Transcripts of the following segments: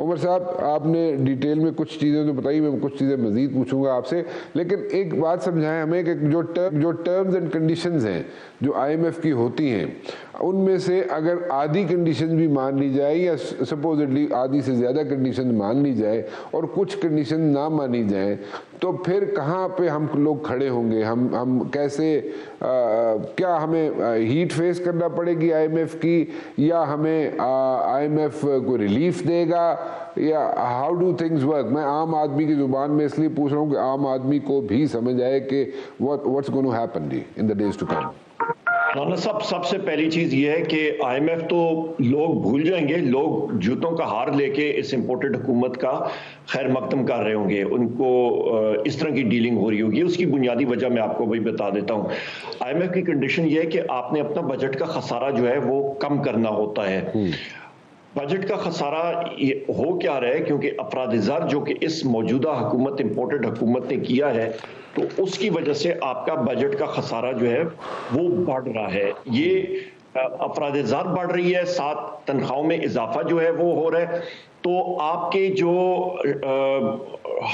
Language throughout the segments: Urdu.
عمر صاحب آپ نے ڈیٹیل میں کچھ چیزیں تو بتائی, میں کچھ چیزیں مزید پوچھوں گا آپ سے, لیکن ایک بات سمجھائیں ہمیں کہ جو ٹرمز اینڈ کنڈیشنز ہیں جو آئی ایم ایف کی ہوتی ہیں, ان میں سے اگر آدھی کنڈیشن بھی مان لی جائے یا سپوزڈلی آدھی سے زیادہ کنڈیشن مان لی جائے اور کچھ کنڈیشن نہ مانی جائیں, تو پھر کہاں پہ ہم لوگ کھڑے ہوں گے؟ ہم کیسے, کیا ہمیں ہیٹ فیس کرنا پڑے گی آئی ایم ایف کی, یا ہمیں آئی ایم ایف کو ریلیف دے گا, یا ہاؤ ڈو تھنگز ورک؟ میں عام آدمی کی زبان میں اس لیے پوچھ رہا ہوں کہ عام آدمی کو بھی سمجھ آئے کہ what's going to happen in the days to come. مولانا صاحب, سب سے پہلی چیز یہ ہے کہ آئی ایم ایف تو لوگ بھول جائیں گے, لوگ جوتوں کا ہار لے کے اس امپورٹڈ حکومت کا خیر مقدم کر رہے ہوں گے, ان کو اس طرح کی ڈیلنگ ہو رہی ہوگی. اس کی بنیادی وجہ میں آپ کو وہی بتا دیتا ہوں. آئی ایم ایف کی کنڈیشن یہ ہے کہ آپ نے اپنا بجٹ کا خسارہ جو ہے وہ کم کرنا ہوتا ہے. بجٹ کا خسارہ ہو کیا رہا ہے, کیونکہ افراد زر جو کہ اس موجودہ حکومت امپورٹڈ حکومت نے کیا ہے, تو اس کی وجہ سے آپ کا بجٹ کا خسارہ جو ہے وہ بڑھ رہا ہے. یہ افراد زر بڑھ رہی ہے, ساتھ تنخواہوں میں اضافہ جو ہے وہ ہو رہا ہے, تو آپ کے جو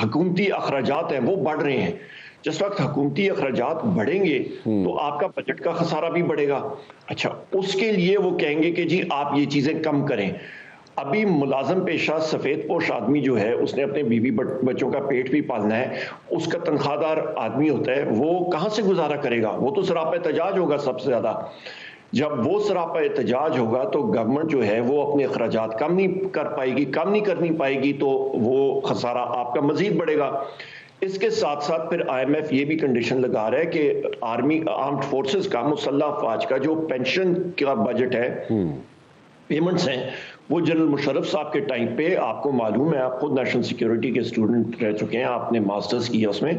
حکومتی اخراجات ہیں وہ بڑھ رہے ہیں. جس وقت حکومتی اخراجات بڑھیں گے تو آپ کا بجٹ کا خسارہ بھی بڑھے گا. اچھا, اس کے لیے وہ کہیں گے کہ جی آپ یہ چیزیں کم کریں. ابھی ملازم پیشہ سفید پوش آدمی جو ہے, اس نے اپنے بیوی بچوں کا پیٹ بھی پالنا ہے, اس کا تنخواہ دار آدمی ہوتا ہے, وہ کہاں سے گزارا کرے گا؟ وہ تو سراپا احتجاج ہوگا سب سے زیادہ. جب وہ سراپا احتجاج ہوگا تو گورنمنٹ جو ہے وہ اپنے اخراجات کم نہیں کر پائے گی, کم نہیں کرنی پائے گی, تو وہ خسارہ آپ کا مزید بڑھے گا. اس کے ساتھ ساتھ پھر آئی ایم ایف یہ بھی کنڈیشن لگا رہا ہے کہ آرمڈ فورسز کا, مسلح افواج کا جو پینشن کا بجٹ ہے, پیمنٹس ہیں, وہ جنرل مشرف صاحب کے ٹائم پہ, آپ کو معلوم ہے, آپ خود نیشنل سیکیورٹی کے اسٹوڈنٹ رہ چکے ہیں, آپ نے ماسٹرز کیا اس میں,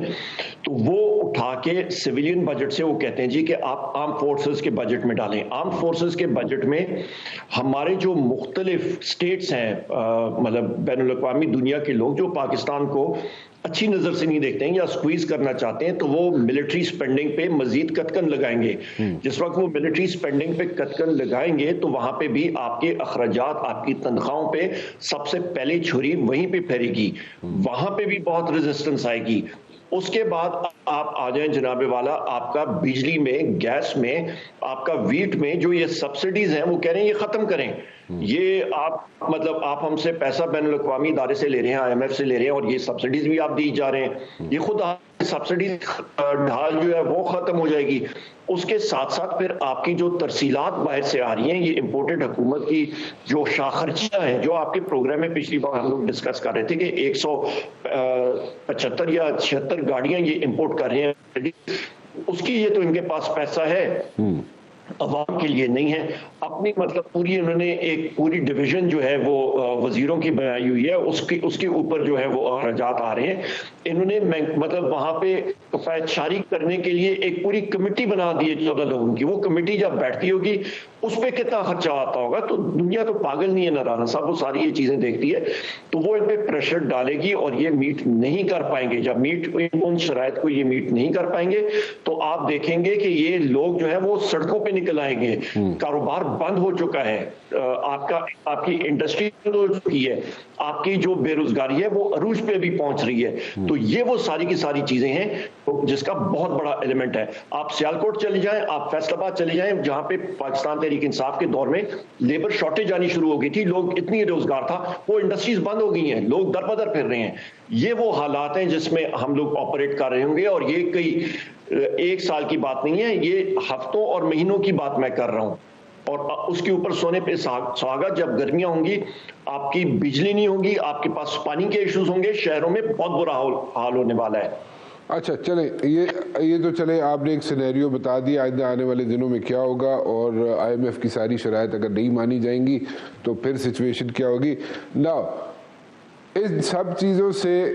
تو وہ اٹھا کے سویلین بجٹ سے وہ کہتے ہیں جی کہ آپ آرم فورسز کے بجٹ میں ڈالیں. آرم فورسز کے بجٹ میں ہمارے جو مختلف سٹیٹس ہیں, مطلب بین الاقوامی دنیا کے لوگ جو پاکستان کو اچھی نظر سے نہیں دیکھتے ہیں یا سکویز کرنا چاہتے ہیں, تو وہ ملٹری سپینڈنگ پہ مزید کتکن لگائیں گے. جس وقت وہ ملٹری سپینڈنگ پہ کتکن لگائیں گے تو وہاں پہ بھی آپ کے اخراجات, آپ کی تنخواہوں پہ سب سے پہلے چھری وہیں پہ پھیرے گی, وہاں پہ بھی بہت ریزسٹنس آئے گی. اس کے بعد آپ آ جائیں جناب والا, آپ کا بجلی میں, گیس میں, آپ کا ویٹ میں جو یہ سبسڈیز ہیں, وہ کہہ رہے ہیں یہ ختم کریں. یہ آپ مطلب آپ ہم سے پیسہ بین الاقوامی ادارے سے لے رہے ہیں, آئی ایم ایف سے لے رہے ہیں, اور یہ سبسڈیز بھی آپ دی جا رہے ہیں, یہ خود سبسڈیز ڈھال جو ہے وہ ختم ہو جائے گی. اس کے ساتھ ساتھ پھر آپ کی جو ترسیلات باہر سے آ رہی ہیں, یہ امپورٹڈ حکومت کی جو شاخرچیاں ہیں, جو آپ کے پروگرام میں پچھلی بار ہم لوگ ڈسکس کر رہے تھے کہ 175 یا 76 گاڑیاں یہ امپورٹ کر رہے ہیں, اس کی یہ تو ان کے پاس پیسہ ہے, عوام کے لیے نہیں ہے. اپنی مطلب پوری انہوں نے ایک پوری ڈویژن جو ہے وہ وزیروں کی بنائی ہوئی ہے, اس کے اوپر جو ہے وہ اخراجات آ رہے ہیں. انہوں نے مطلب وہاں پہ کفایت شاری کرنے کے لیے ایک پوری کمیٹی بنا دی ہے 14 لوگوں کی. وہ کمیٹی جب بیٹھتی ہوگی اس پہ کتنا خرچہ آتا ہوگا, تو دنیا تو پاگل نہیں ہے نا رانا صاحب, وہ ساری یہ چیزیں دیکھتی ہے, تو وہ ان پہ پریشر ڈالے گی اور یہ میٹ نہیں کر پائیں گے. جب ان شرائط کو یہ میٹ نہیں کر پائیں گے تو آپ دیکھیں گے کہ یہ لوگ جو ہے وہ سڑکوں پہ نکل آئیں گے. کاروبار بند ہو چکا ہے, آپ کی انڈسٹری بند ہو چکی ہے, آپ کی جو بے روزگاری ہے وہ عروج پہ بھی پہنچ رہی ہے. تو یہ وہ ساری کی ساری چیزیں ہیں جس کا بہت بڑا ایلیمنٹ ہے. آپ سیالکوٹ چلے جائیں, آپ فیصل آباد چلے جائیں, جہاں پہ پاکستان تحریک انصاف کے دور میں لیبر شارٹیج آنی شروع ہو گئی تھی, لوگ اتنی روزگار تھا, وہ انڈسٹریز بند ہو گئی ہیں, لوگ در بدر پھر رہے ہیں. یہ وہ حالات ہیں جس میں ہم لوگ آپریٹ کر رہے ہوں گے, اور یہ کوئی ایک سال کی بات نہیں ہے, یہ ہفتوں اور مہینوں کی بات میں کر رہا ہوں. اور اس کے اوپر سونے پہ سہاگا, جب گرمیاں ہوں گی, آپ کی بجلی نہیں ہوگی, آپ کے پاس پانی کے ایشوز ہوں گے, شہروں میں بہت برا حال ہونے والا ہے. اچھا چلیں, یہ تو چلیں آپ نے ایک سینیریو بتا دیا آئندہ آنے والے دنوں میں کیا ہوگا, اور آئی ایم ایف کی ساری شرائط اگر نہیں مانی جائیں گی تو پھر سچویشن کیا ہوگی. ناؤ ان سب چیزوں سے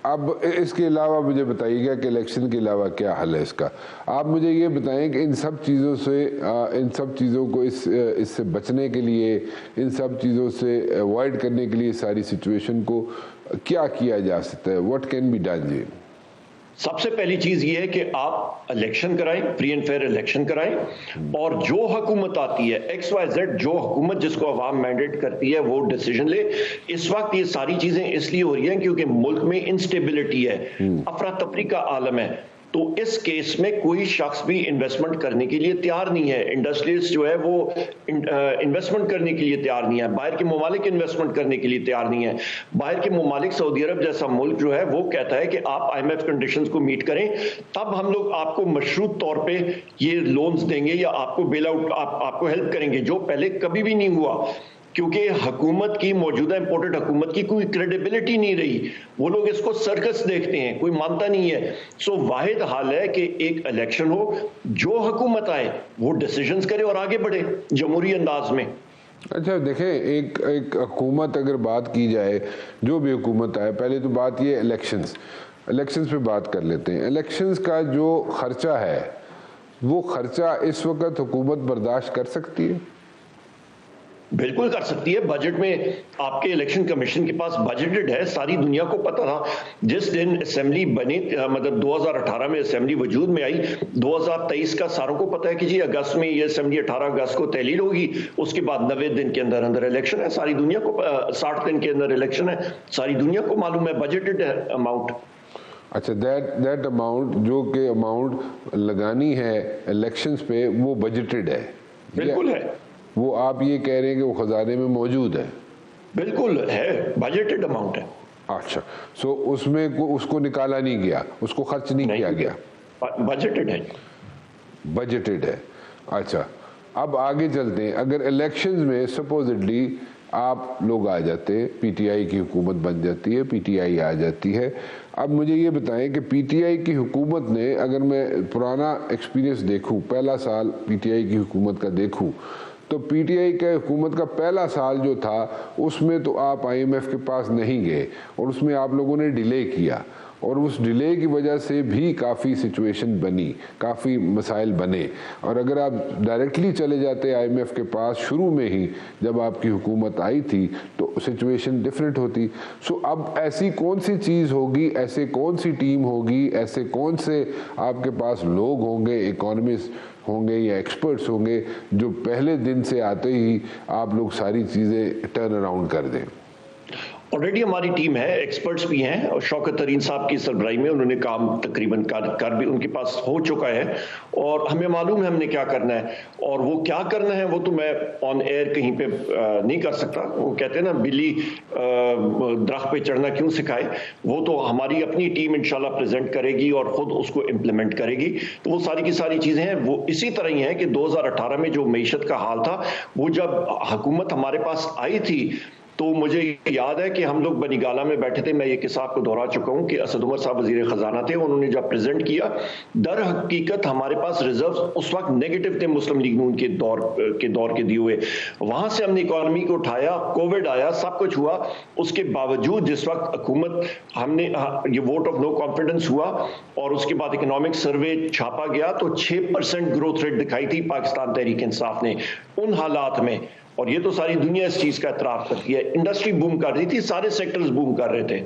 اب اس کے علاوہ مجھے بتائیے گا کہ الیکشن کے علاوہ کیا حل ہے اس کا. آپ مجھے یہ بتائیں کہ ان سب چیزوں سے, ان سب چیزوں کو اس سے بچنے کے لیے, ان سب چیزوں سے اوائڈ کرنے کے لیے ساری سچویشن کو کیا کیا جا سکتا ہے, واٹ کین بی ڈن؟ جی سب سے پہلی چیز یہ ہے کہ آپ الیکشن کرائیں، فری اینڈ فیئر الیکشن کرائیں، اور جو حکومت آتی ہے ایکس وائی زیڈ، جو حکومت جس کو عوام مینڈیٹ کرتی ہے وہ ڈیسیجن لے۔ اس وقت یہ ساری چیزیں اس لیے ہو رہی ہیں کیونکہ ملک میں انسٹیبلٹی ہے، افراتفری کا عالم ہے، تو اس کیس میں کوئی شخص بھی انویسٹمنٹ کرنے کے لیے تیار نہیں ہے۔ انڈسٹریز جو ہے وہ انویسٹمنٹ کرنے کے لیے تیار نہیں ہے، باہر کے ممالک انویسٹمنٹ کرنے کے لیے تیار نہیں ہے۔ باہر کے ممالک، سعودی عرب جیسا ملک جو ہے وہ کہتا ہے کہ آپ آئی ایم ایف کنڈیشنز کو میٹ کریں، تب ہم لوگ آپ کو مشروط طور پہ یہ لونز دیں گے یا آپ کو بیل آؤٹ، آپ کو ہیلپ کریں گے، جو پہلے کبھی بھی نہیں ہوا، کیونکہ حکومت کی، موجودہ امپورٹڈ حکومت کی کوئی کریڈیبلٹی نہیں رہی۔ وہ لوگ اس کو سرکس دیکھتے ہیں، کوئی مانتا نہیں ہے۔ سو واحد حال ہے کہ ایک الیکشن ہو، جو حکومت آئے وہ ڈیسیجنز کرے اور آگے بڑھے جمہوری انداز میں۔ اچھا دیکھیں، ایک حکومت اگر بات کی جائے، جو بھی حکومت آئے، پہلے تو بات یہ الیکشنز پہ بات کر لیتے ہیں۔ الیکشنز کا جو خرچہ ہے، وہ خرچہ اس وقت حکومت برداشت کر سکتی ہے؟ بالکل کر سکتی ہے۔ بجٹ میں آپ کے الیکشن کمیشن کے پاس بجٹڈ ہے، ساری دنیا کو پتا تھا جس دن اسمبلی بنی، مطلب 2018 میں اسمبلی وجود میں آئی، 2023 کا ساروں کو پتا ہے کہ جی اگست میں یہ اسمبلی 18 اگست کو تحلیل ہوگی، اس کے بعد 90 دن کے اندر اندر الیکشن ہے، ساری دنیا کو 60 دن کے اندر الیکشن ہے، ساری دنیا کو معلوم ہے، بجٹڈ ہے اماؤنٹ۔ اچھا، دیٹ اماؤنٹ، جو کہ اماؤنٹ لگانی ہے الیکشنز پہ، وہ بجٹڈ ہے؟ بالکل ہے۔ وہ آپ یہ کہہ رہے ہیں کہ وہ خزانے میں موجود ہے؟ بالکل ہے، بجٹڈ اماؤنٹ ہے۔ اچھا، سو اس میں اس کو نکالا نہیں گیا، اس کو خرچ نہیں کیا گیا، بجٹڈ ہے۔ بجٹڈ ہے۔ اچھا، اب آگے چلتے ہیں۔ اگر الیکشنز میں سپوزڈلی آپ لوگ آ جاتے، پی ٹی آئی کی حکومت بن جاتی ہے، پی ٹی آئی آ جاتی ہے، اب مجھے یہ بتائیں کہ پی ٹی آئی کی حکومت نے، اگر میں پرانا ایکسپیرینس دیکھوں، پہلا سال پی ٹی آئی کی حکومت کا دیکھوں، تو پی ٹی آئی کے حکومت کا پہلا سال جو تھا، اس میں تو آپ آئی ایم ایف کے پاس نہیں گئے، اور اس میں آپ لوگوں نے ڈیلے کیا، اور اس ڈیلے کی وجہ سے بھی کافی سچویشن بنی، کافی مسائل بنے۔ اور اگر آپ ڈائریکٹلی چلے جاتے آئی ایم ایف کے پاس شروع میں ہی، جب آپ کی حکومت آئی تھی، تو سچویشن ڈیفرنٹ ہوتی۔ سو اب ایسی کون سی چیز ہوگی، ایسے کون سی ٹیم ہوگی، ایسے کون سے آپ کے پاس لوگ ہوں گے، اکانومسٹ ہوں گے یا ایکسپرٹس ہوں گے، جو پہلے دن سے آتے ہی آپ لوگ ساری چیزیں ٹرن اراؤنڈ کر دیں؟ آلریڈی ہماری ٹیم ہے، ایکسپرٹس بھی ہیں، اور شوکت ترین صاحب کی سربراہی میں انہوں نے کام تقریباً کر بھی ان کے پاس ہو چکا ہے، اور ہمیں معلوم ہے ہم نے کیا کرنا ہے، اور وہ کیا کرنا ہے وہ تو میں آن ایئر کہیں پہ نہیں کر سکتا۔ وہ کہتے ہیں نا، بلی درخت پہ چڑھنا کیوں سکھائے، وہ تو ہماری اپنی ٹیم انشاءاللہ پریزنٹ کرے گی اور خود اس کو امپلیمنٹ کرے گی۔ تو وہ ساری کی ساری چیزیں ہیں، وہ اسی طرح ہی ہیں کہ 2018 میں جو معیشت کا حال تھا، وہ جب حکومت ہمارے پاس آئی تھی تو مجھے یاد ہے کہ ہم لوگ بنی گالا میں بیٹھے تھے، میں یہ قصہ آپ کو دہرا چکا ہوں کہ اسد عمر صاحب وزیر خزانہ تھے، انہوں نے جب پریزنٹ کیا، در حقیقت ہمارے پاس ریزروز اس وقت نیگیٹو تھے مسلم لیگ نون کے دور کے دیے ہوئے، وہاں سے ہم نے اکانومی کو اٹھایا، کووڈ آیا، سب کچھ ہوا، اس کے باوجود جس وقت حکومت، ہم نے یہ ووٹ آف نو کانفیڈنس ہوا، اور اس کے بعد اکنامک سروے چھاپا گیا تو 6% گروتھ ریٹ دکھائی تھی پاکستان تحریک انصاف نے ان حالات میں، اور یہ تو ساری دنیا اس چیز کا اعتراف کرتی ہے۔ انڈسٹری بوم کر رہی تھی، سارے سیکٹرز بوم کر رہے تھے۔